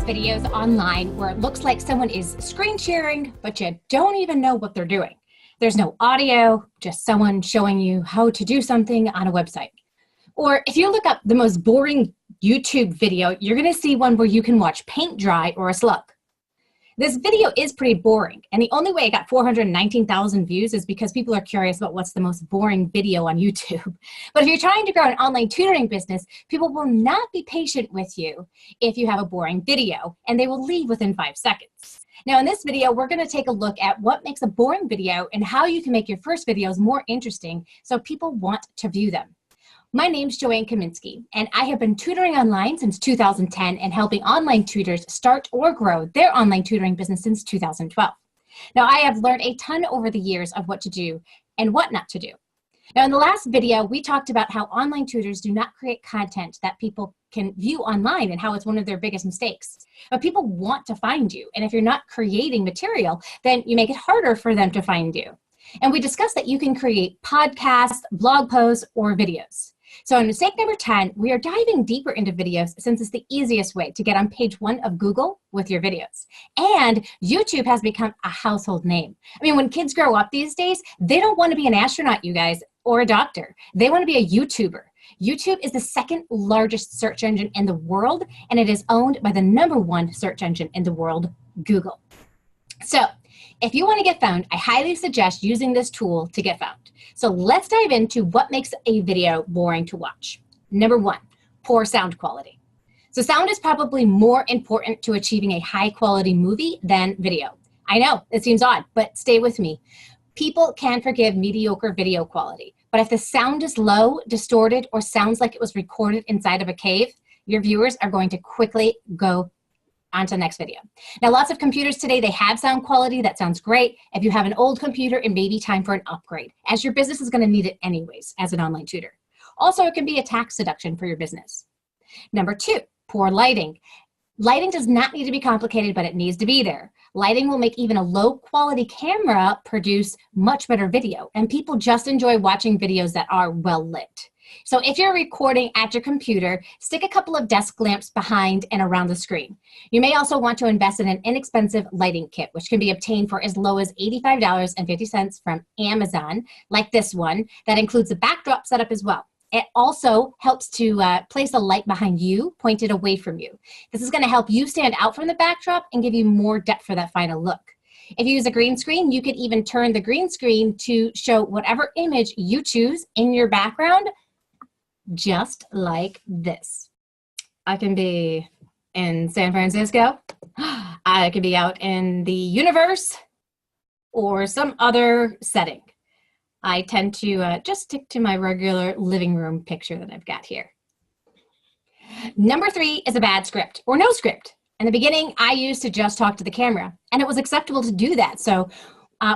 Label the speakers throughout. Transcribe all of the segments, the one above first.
Speaker 1: videos online where it looks like someone is screen sharing, but you don't even know what they're doing. There's no audio, just someone showing you how to do something on a website. Or if you look up the most boring YouTube video, you're going to see one where you can watch paint dry or a slug. This video is pretty boring, and the only way it got 419,000 views is because people are curious about what's the most boring video on YouTube. But if you're trying to grow an online tutoring business, people will not be patient with you if you have a boring video, and they will leave within 5 seconds. Now in this video, we're going to take a look at what makes a boring video and how you can make your first videos more interesting so people want to view them. My name's Joanne Kaminsky, and I have been tutoring online since 2010 and helping online tutors start or grow their online tutoring business since 2012. Now, I have learned a ton over the years of what to do and what not to do. Now, in the last video, we talked about how online tutors do not create content that people can view online and how it's one of their biggest mistakes. But people want to find you, and if you're not creating material, then you make it harder for them to find you. And we discussed that you can create podcasts, blog posts, or videos. So in mistake number 10, we are diving deeper into videos since it's the easiest way to get on page 1 of Google with your videos. And YouTube has become a household name. I mean, when kids grow up these days, they don't want to be an astronaut, you guys, or a doctor. They want to be a YouTuber. YouTube is the second largest search engine in the world, and it is owned by the #1 search engine in the world, Google. So if you want to get found, I highly suggest using this tool to get found. So let's dive into what makes a video boring to watch. Number 1, poor sound quality. So sound is probably more important to achieving a high quality movie than video. I know, it seems odd, but stay with me. People can forgive mediocre video quality, but if the sound is low, distorted, or sounds like it was recorded inside of a cave, your viewers are going to quickly go on to the next video. Now, lots of computers today, they have sound quality. That sounds great. If you have an old computer, it may be time for an upgrade, as your business is going to need it anyways as an online tutor. Also, it can be a tax deduction for your business. Number 2, poor lighting. Lighting does not need to be complicated, but it needs to be there. Lighting will make even a low quality camera produce much better video, and people just enjoy watching videos that are well lit. So if you're recording at your computer, stick a couple of desk lamps behind and around the screen. You may also want to invest in an inexpensive lighting kit, which can be obtained for as low as $85.50 from Amazon, like this one, that includes a backdrop setup as well. It also helps to place a light behind you, pointed away from you. This is going to help you stand out from the backdrop and give you more depth for that final look. If you use a green screen, you could even turn the green screen to show whatever image you choose in your background, just like this. I can be in San Francisco. I could be out in the universe or some other setting. I tend to just stick to my regular living room picture that I've got here. Number 3 is a bad script or no script. In the beginning, I used to just talk to the camera, and it was acceptable to do that, so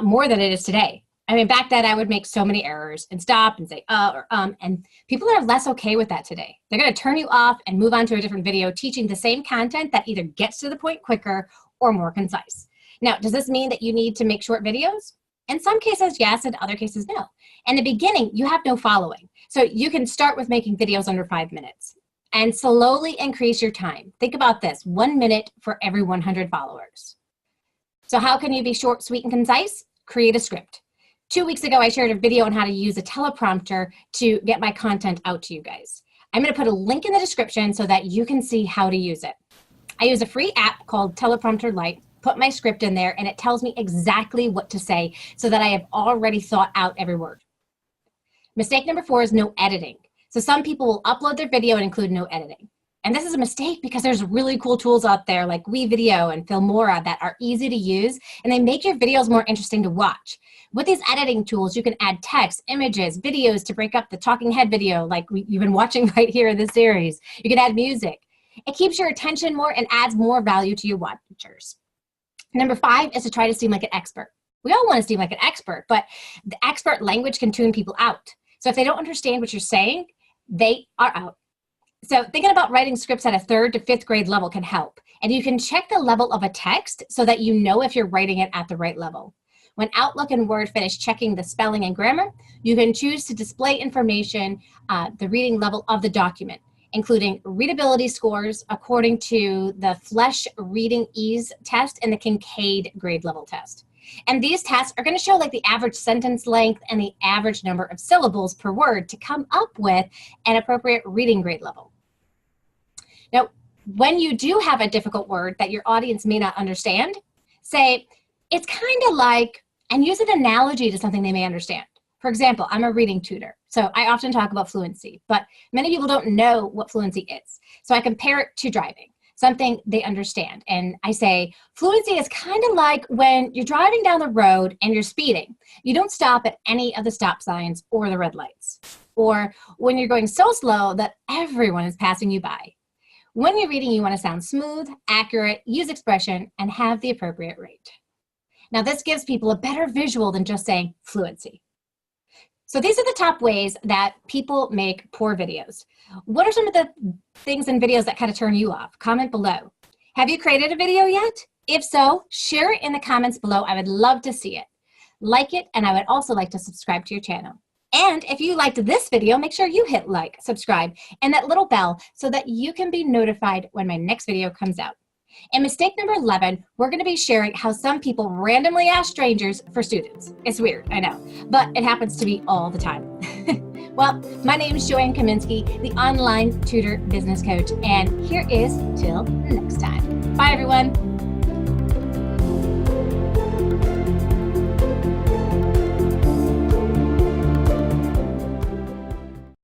Speaker 1: more than it is today. I mean, back then I would make so many errors and stop and say, or and people are less okay with that today. They're going to turn you off and move on to a different video teaching the same content that either gets to the point quicker or more concise. Now, does this mean that you need to make short videos? In some cases, yes. In other cases, no. In the beginning, you have no following. So you can start with making videos under 5 minutes and slowly increase your time. Think about this, 1 minute for every 100 followers. So how can you be short, sweet, and concise? Create a script. 2 weeks ago, I shared a video on how to use a teleprompter to get my content out to you guys. I'm going to put a link in the description so that you can see how to use it. I use a free app called Teleprompter Lite, put my script in there, and it tells me exactly what to say so that I have already thought out every word. Mistake number 4 is no editing. So some people will upload their video and include no editing. And this is a mistake because there's really cool tools out there like WeVideo and Filmora that are easy to use, and they make your videos more interesting to watch. With these editing tools, you can add text, images, videos to break up the talking head video like you've been watching right here in this series. You can add music. It keeps your attention more and adds more value to your watchers. Number 5 is to try to seem like an expert. We all want to seem like an expert, but the expert language can tune people out. So if they don't understand what you're saying, they are out. So thinking about writing scripts at a 3rd to 5th grade level can help. And you can check the level of a text so that you know if you're writing it at the right level. When Outlook and Word finish checking the spelling and grammar, you can choose to display information, the reading level of the document. including readability scores according to the Flesch Reading Ease test and the Kincaid grade level test. And these tests are going to show like the average sentence length and the average number of syllables per word to come up with an appropriate reading grade level. Now, when you do have a difficult word that your audience may not understand, say, it's kind of like, and use an analogy to something they may understand. For example, I'm a reading tutor, so I often talk about fluency, but many people don't know what fluency is. So I compare it to driving, something they understand. And I say, fluency is kind of like when you're driving down the road and you're speeding. You don't stop at any of the stop signs or the red lights. Or when you're going so slow that everyone is passing you by. When you're reading, you want to sound smooth, accurate, use expression, and have the appropriate rate. Now, this gives people a better visual than just saying fluency. So these are the top ways that people make poor videos. What are some of the things in videos that kind of turn you off? Comment below. Have you created a video yet? If so, share it in the comments below. I would love to see it. Like it, and I would also like to subscribe to your channel. And if you liked this video, make sure you hit like, subscribe, and that little bell so that you can be notified when my next video comes out. In mistake number 11, we're going to be sharing how some people randomly ask strangers for students. It's weird, I know, but it happens to me all the time. Well, my name is Joanne Kaminsky, the online tutor business coach, and here is till next time. Bye, everyone.